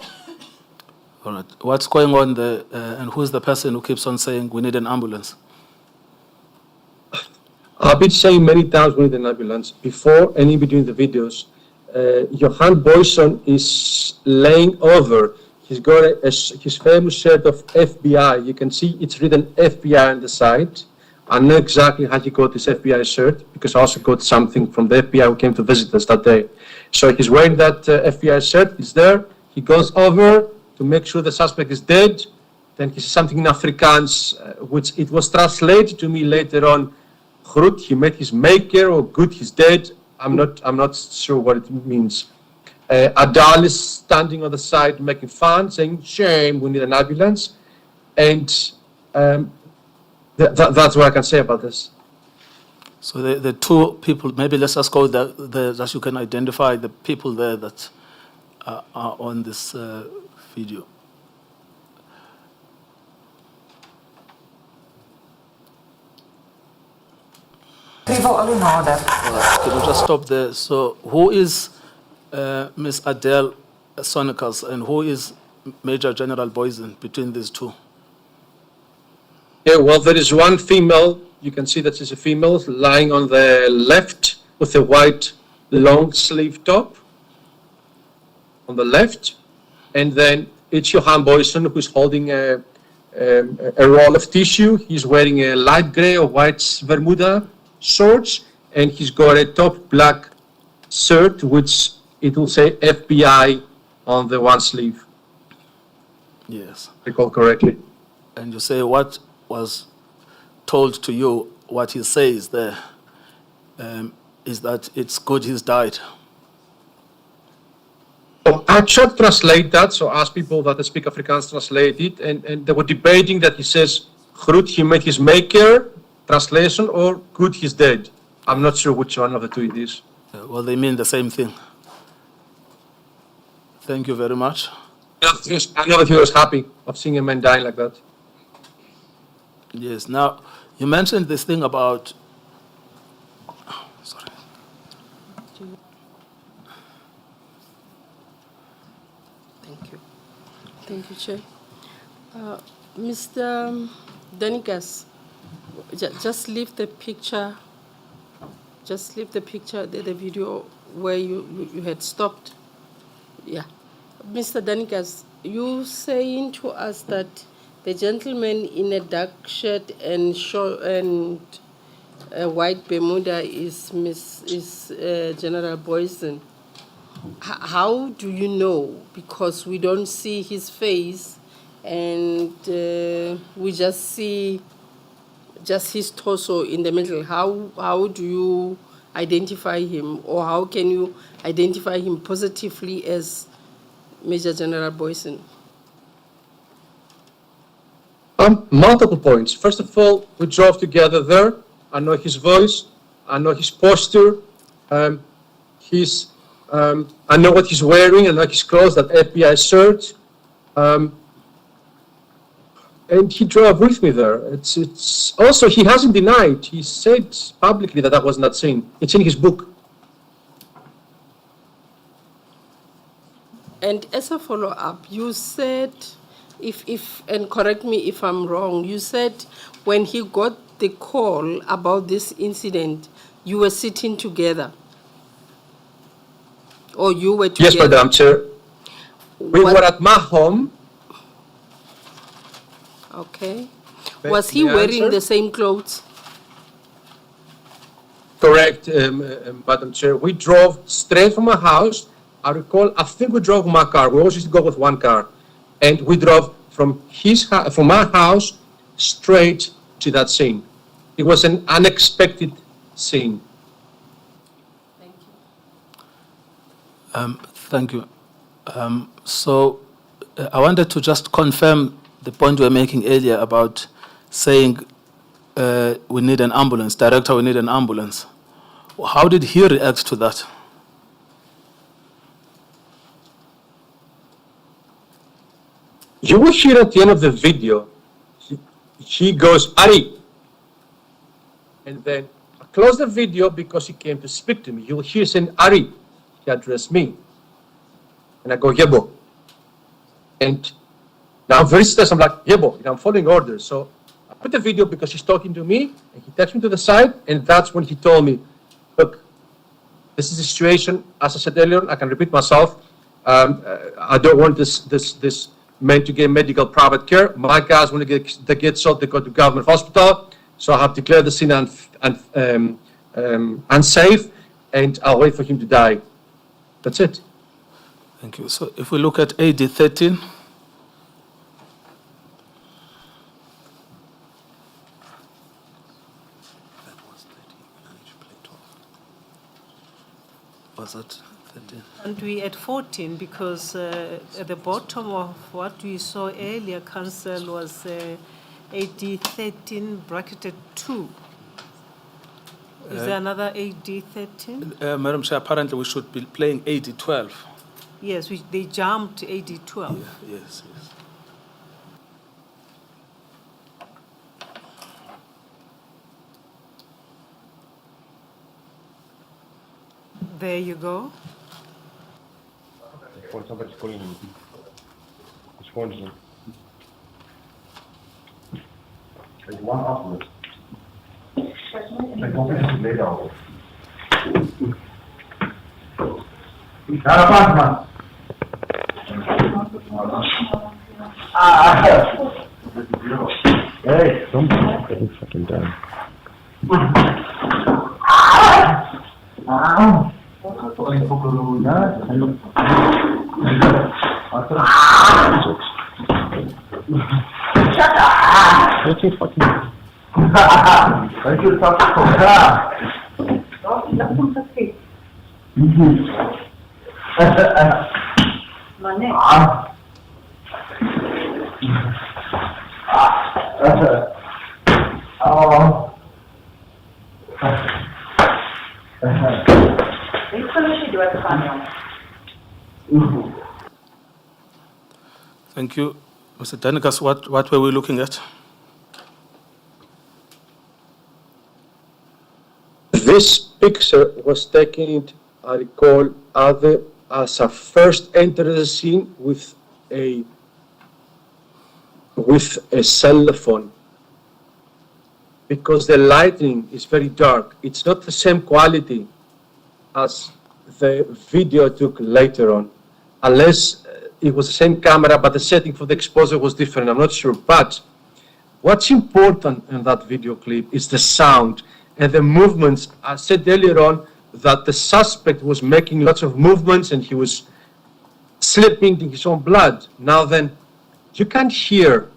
All right. What's going on there, and who's the person who keeps on saying we need an ambulance? I've been saying many times we need an ambulance before and in between the videos. Johan Boyson is laying over. He's got his famous shirt of FBI. You can see it's written FBI on the side. I know exactly how he got this FBI shirt because I also got something from the FBI who came to visit us that day. So he's wearing that FBI shirt. It's there. He goes over to make sure the suspect is dead. Then he says something in Afrikaans, which it was translated to me later on. Groet, he met his maker, or good, he's dead. I'm not sure what it means. Adal is standing on the side making fun, saying, shame, we need an ambulance. And that's what I can say about this. So the two people, maybe let's just go there that you can identify the people there that are on this video. People are nader. Can we just stop there? So who is Ms. Adele Danikas and who is Major General Boyson between these two? Yeah, well, there is one female. You can see that she's a female lying on the left with a white long sleeve top on the left. And then it's Johan Boyson who's holding a roll of tissue. He's wearing a light gray or white Bermuda shorts, and he's got a top black shirt, which it will say FBI on the one sleeve. Yes. Recall correctly. And you say what was told to you, what he says there, is that it's good he's died. So I tried to translate that, so ask people that speak Afrikaans translate it, and they were debating that he says, groet, he met his maker, translation, or good, he's dead. I'm not sure which one of the two it is. Well, they mean the same thing. Thank you very much. I know that he was happy of seeing a man dying like that. Yes. Now, you mentioned this thing about. Sorry. Thank you. Thank you, Chair. Mr. Danikas, just leave the picture. Just leave the picture, the video where you had stopped. Yeah. Mr. Danikas, you saying to us that the gentleman in a dark shirt and a white Bermuda is General Boyson. How do you know? Because we don't see his face, and we just see just his torso in the middle. How do you identify him, or how can you identify him positively as Major General Boyson? Multiple points. First of all, we drove together there. I know his voice. I know his posture. I know what he's wearing. I know his clothes, that FBI shirt. And he drove with me there. It's also, he hasn't denied. He said publicly that was not seen. It's in his book. And as a follow-up, you said, and correct me if I'm wrong, you said when he got the call about this incident, you were sitting together, or you were together? Yes, Madam Chair. We were at my home. Okay. Was he wearing the same clothes? Correct, Madam Chair. We drove straight from my house. I recall, I think we drove my car. We always used to go with one car. And we drove from my house straight to that scene. It was an unexpected scene. Thank you. So I wanted to just confirm the point you were making earlier about saying we need an ambulance. Director, we need an ambulance. How did he react to that? You will hear at the end of the video, he goes, Ari. And then I close the video because he came to speak to me. You will hear saying, Ari. He addressed me. And I go, Yebo. And now I'm very stressed. I'm like, Yebo, I'm following orders. So I put the video because he's talking to me, and he takes me to the side, and that's when he told me, look, this is a situation, as I said earlier, I can repeat myself, I don't want this man to get medical private care. My guys, when they get shot, they go to government hospital. So I have declared the scene unsafe, and I'll wait for him to die. That's it. Thank you. So if we look at AD 13, was that 13? And we at 14 because at the bottom of what we saw earlier, Council, was AD 13 bracketed 2. Is there another AD 13? Madam Chair, apparently we should be playing AD 12. Yes, they jumped AD 12. Yeah, yes. There you go. Somebody's calling him. His phone's on. There's one afterwards. Like, don't finish it later. Hey, don't be fucking down. Thank you. Mr. Danikas, what were we looking at? This picture was taken, I recall, as I first entered the scene with a cell phone, because the lighting is very dark. It's not the same quality as the video I took later on, unless it was the same camera, but the setting for the exposure was different. I'm not sure. But what's important in that video clip is the sound and the movements. I said earlier on that the suspect was making lots of movements and he was slipping in his own blood. Now then, you can't hear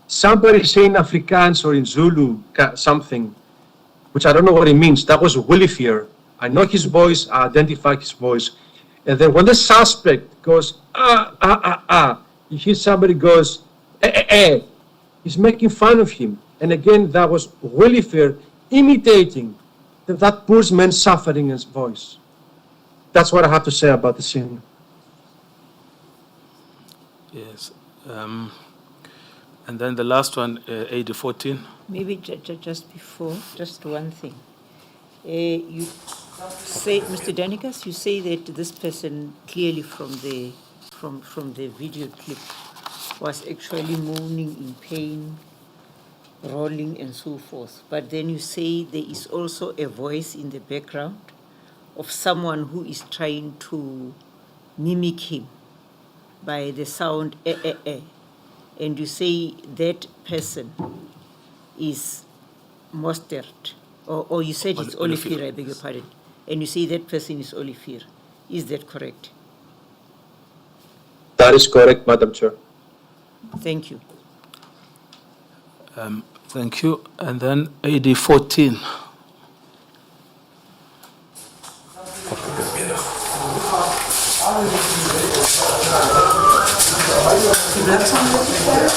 somebody saying Afrikaans or in Zulu something, which I don't know what it means. That was Willie Fear. I know his voice, I identify his voice. And then when the suspect goes, you hear somebody goes, he's making fun of him. And again, that was Willie Fear imitating that poor man's suffering in his voice. That's what I have to say about the scene. Yes. And then the last one, AD 14. Maybe just before, just one thing. You say, Mr. Danikas, you say that this person clearly from the video clip was actually moaning in pain, rolling and so forth. But then you say there is also a voice in the background of someone who is trying to mimic him by the sound and you say that person is Mostert, or you said it's Olivier, I beg your pardon, and you say that person is Olivier. Is that correct? That is correct, Madam Chair. Thank you. Thank you. And then AD 14.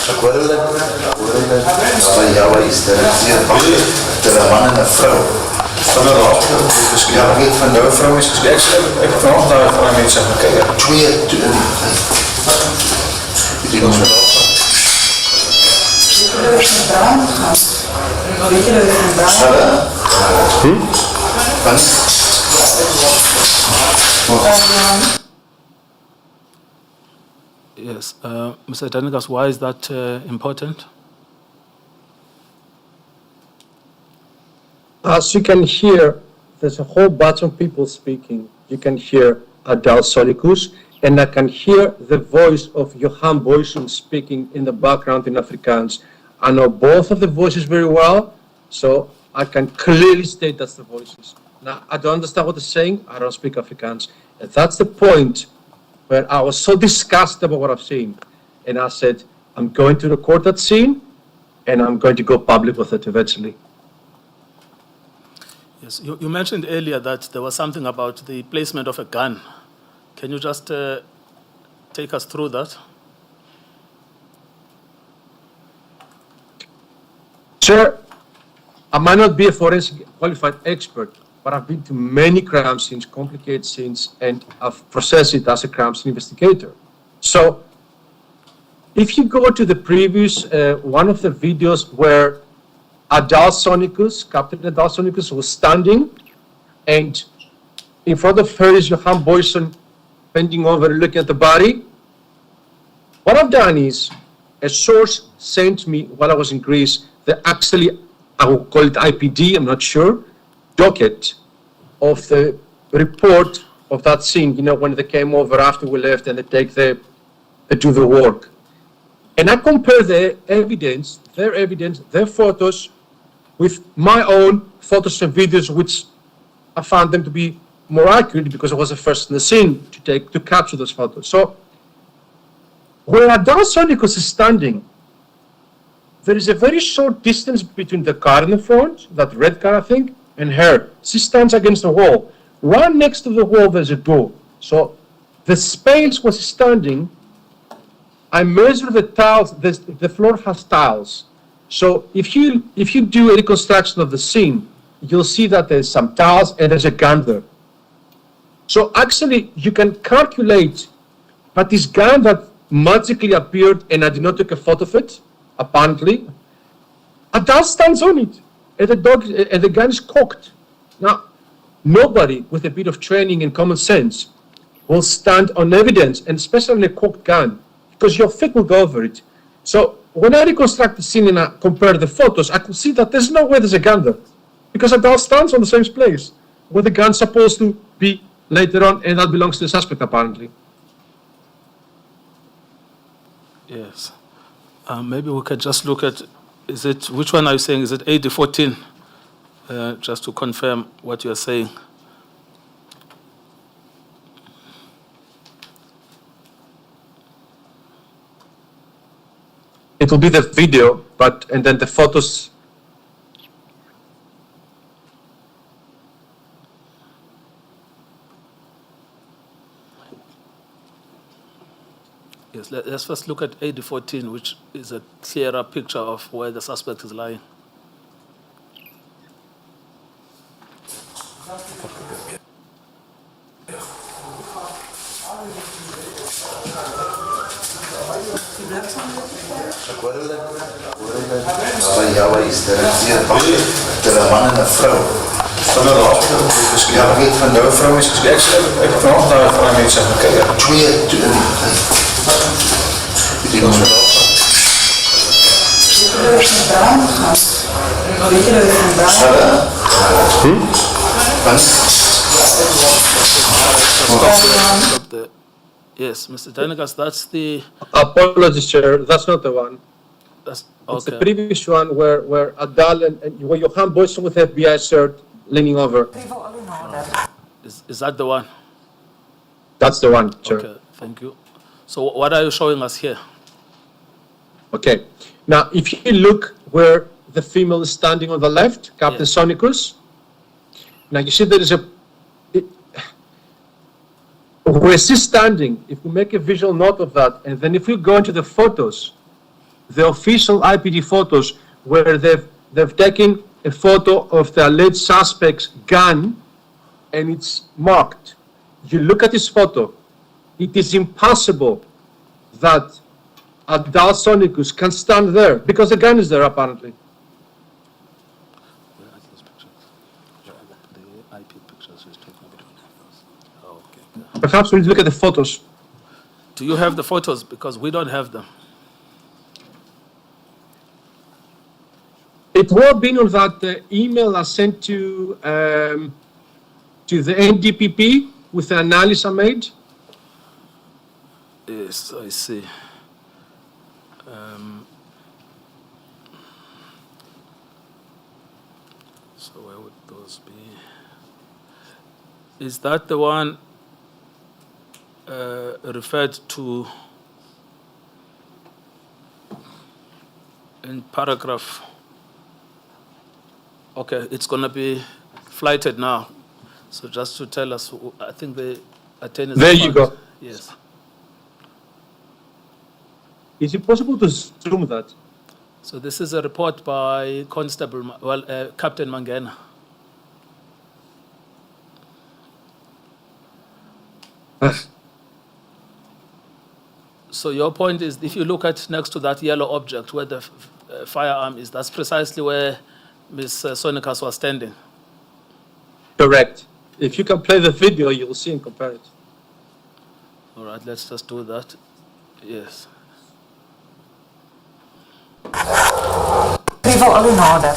Ek hoor hulle by jou is dat een man en een vrou. Ja, ek weet van jou vrou is gesprek. Ek het vanaf daar van die mense gaan kyk. Twee. Die ons met Yes. Mr. Danikas, why is that important? As you can hear, there's a whole bunch of people speaking. You can hear Adal Sonicus, and I can hear the voice of Johan Boysen speaking in the background in Afrikaans. I know both of the voices very well, so I can clearly state that's the voices. Now, I don't understand what they're saying. I don't speak Afrikaans. And that's the point where I was so disgusted about what I've seen. And I said, I'm going to record that scene, and I'm going to go public with it eventually. Yes, you mentioned earlier that there was something about the placement of a gun. Can you just take us through that? Sir, I might not be a forensic qualified expert, but I've been to many crime scenes, complicated scenes, and I've processed it as a crime scene investigator. So, if you go to the previous one of the videos where Adal Sonicus, Captain Adal Sonicus, was standing, and in front of her is Johan Boysen bending over looking at the body. What I've done is, a source sent me while I was in Greece, I will call it IPD, I'm not sure, docket of the report of that scene, you know, when they came over after we left and they do the work. And I compare their evidence, their photos, with my own photos and videos, which I found them to be more accurate because I was the first in the scene to capture those photos. So, where Adal Sonicus is standing, there is a very short distance between the car in the front, that red car I think, and her. She stands against the wall. Right next to the wall there's a door. So the space where she's standing, I measure the tiles, the floor has tiles. So if you do a reconstruction of the scene, you'll see that there's some tiles and there's a gun there. So actually you can calculate that this gun that magically appeared, and I did not take a photo of it, apparently, Adal stands on it, and the gun is cocked. Now, nobody with a bit of training and common sense will stand on evidence, and especially on a cocked gun, because your feet will go over it. So when I reconstruct the scene and I compare the photos, I could see that there's no way there's a gun there, because Adal stands on the same place where the gun's supposed to be later on, and that belongs to the suspect apparently. Yes. Maybe we could just look at, which one are you saying? Is it AD14? Just to confirm what you're saying. It will be the video, and then the photos. Yes, let's first look at AD14, which is a clearer picture of where the suspect is lying. Jawa is de man en een vrouw. Ja, ik weet van de vrouw is gesprek. Ik heb vanochtend naar van hem iets zeggen. Kijk, twee. Die was wel. Yes, Mr. Danikas, that's the... Apologies, Chair. That's not the one. That's, It's the okay. previous one where Adal and where Johan Boyson with FBI shirt leaning over. Is that the one? That's the one, Chair. Okay, thank you. So what are you showing us here? Okay. Now, if you look where the female is standing on the left, Captain Yes. Sonicus, now you see there is where she's standing, if we make a visual note of that, and then if we go into the photos, the official IPD photos, where they've taken a photo of the alleged suspect's gun, and it's marked. You look at this photo, it is impossible that Adal Sonicus can stand there, because the gun is there, apparently. Where are those pictures? The IP pictures he's taking. Okay. Perhaps we need to look at the photos. Do you have the photos? Because we don't have them. It would have been on that email I sent to the NDPP with the analysis I made. Yes, I see. So where would those be? Is that the one referred to in paragraph? Okay, it's going to be flighted now. So just to tell us, I think the attorneys... There you go. Yes. Is it possible to zoom that? So this is a report by Constable, Captain Mangena. So your point is, if you look at next to that yellow object where the firearm is, that's precisely where Ms. Sonikas was standing. Correct. If you can play the video, you'll see and compare it. All right, let's just do that. Yes. People are in order.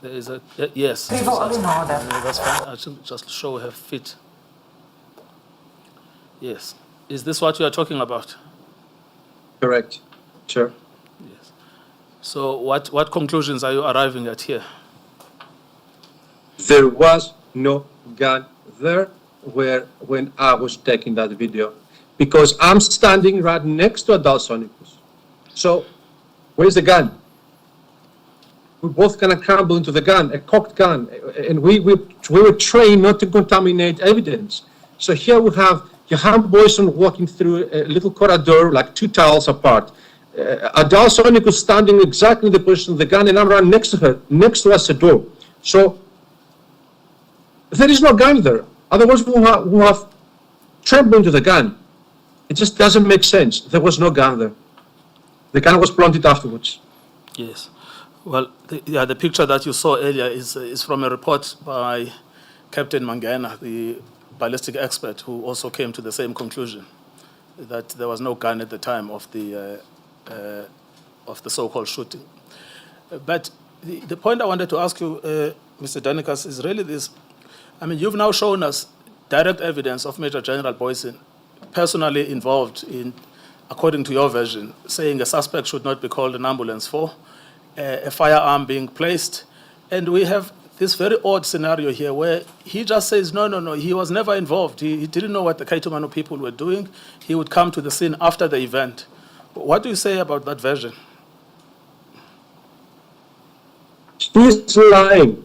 There is a, yes. People are in order. That's fine. I should just show her feet. Yes. Is this what you are talking about? Correct. Sure. Yes. So what conclusions are you arriving at here? There was no gun there when I was taking that video, because I'm standing right next to Adal Sonicus. So where's the gun? We both kind of crumble into the gun, a cocked gun, and we were trained not to contaminate evidence. So here we have Johan Boyson walking through a little corridor, like 2 tiles apart. Adal Sonicus standing exactly in the position of the gun, and I'm right next to her, next to us a door. So there is no gun there. Otherwise, we'll have trampled into the gun. It just doesn't make sense. There was no gun there. The gun was planted afterwards. Yes. Well, the picture that you saw earlier is from a report by Captain Mangena, the ballistic expert, who also came to the same conclusion, that there was no gun at the time of the so-called shooting. But the point I wanted to ask you, Mr. Danikas, is really this. I mean, you've now shown us direct evidence of Major General Boysen personally involved in, according to your version, saying a suspect should not be called an ambulance for, a firearm being placed. And we have this very odd scenario here where he just says, no, he was never involved. He didn't know what the Cato Manor people were doing. He would come to the scene after the event. What do you say about that version? He's lying.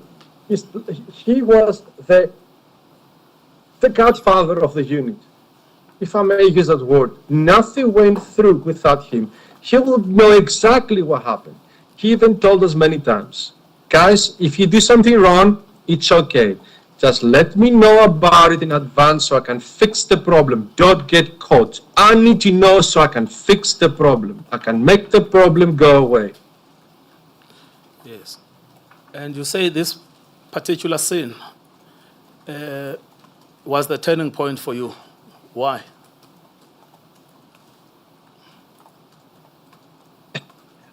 He was the godfather of the unit, if I may use that word. Nothing went through without him. He would know exactly what happened. He even told us many times, guys, if you do something wrong, it's okay. Just let me know about it in advance so I can fix the problem. Don't get caught. I need to know so I can fix the problem. I can make the problem go away. Yes. And you say this particular scene was the turning point for you. Why?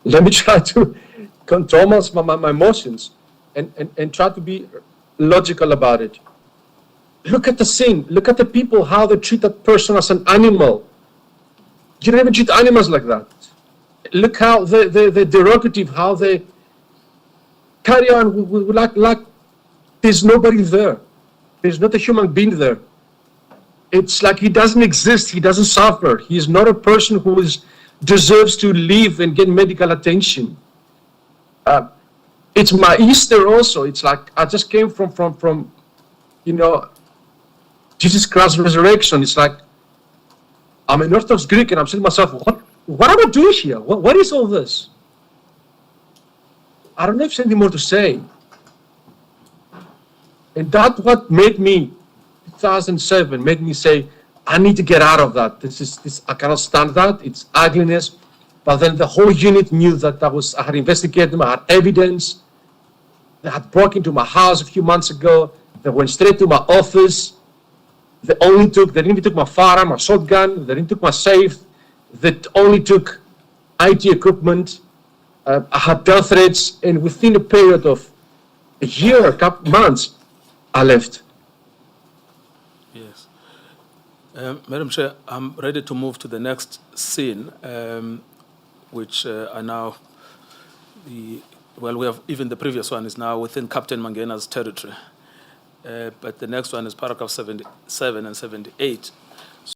Let me try to control my emotions and try to be logical about it. Look at the scene. Look at the people, how they treat that person as an animal. You don't even treat animals like that. Look how the derogative, how they carry on like there's nobody there. There's not a human being there. It's like he doesn't exist. He doesn't suffer. He is not a person who deserves to live and get medical attention. It's my Easter also. It's like I just came from Jesus Christ's resurrection. It's like I'm an Orthodox Greek and I'm saying to myself, what am I doing here? What is all this? I don't know if there's anything more to say. And that's what made me, 2007, made me say, I need to get out of that. I cannot stand that. It's ugliness. But then the whole unit knew that I had investigated them, I had evidence. They had broken into my house a few months ago. They went straight to my office. They didn't even take my firearm, my shotgun. They didn't take my safe. They only took IT equipment. I had death threats, and within a period of a year, a couple months, I left. Yes. Madam Chair, I'm ready to move to the next scene, which are now we have even the previous one is now within Captain Mangena's territory. But the next one is paragraph 77 and 78.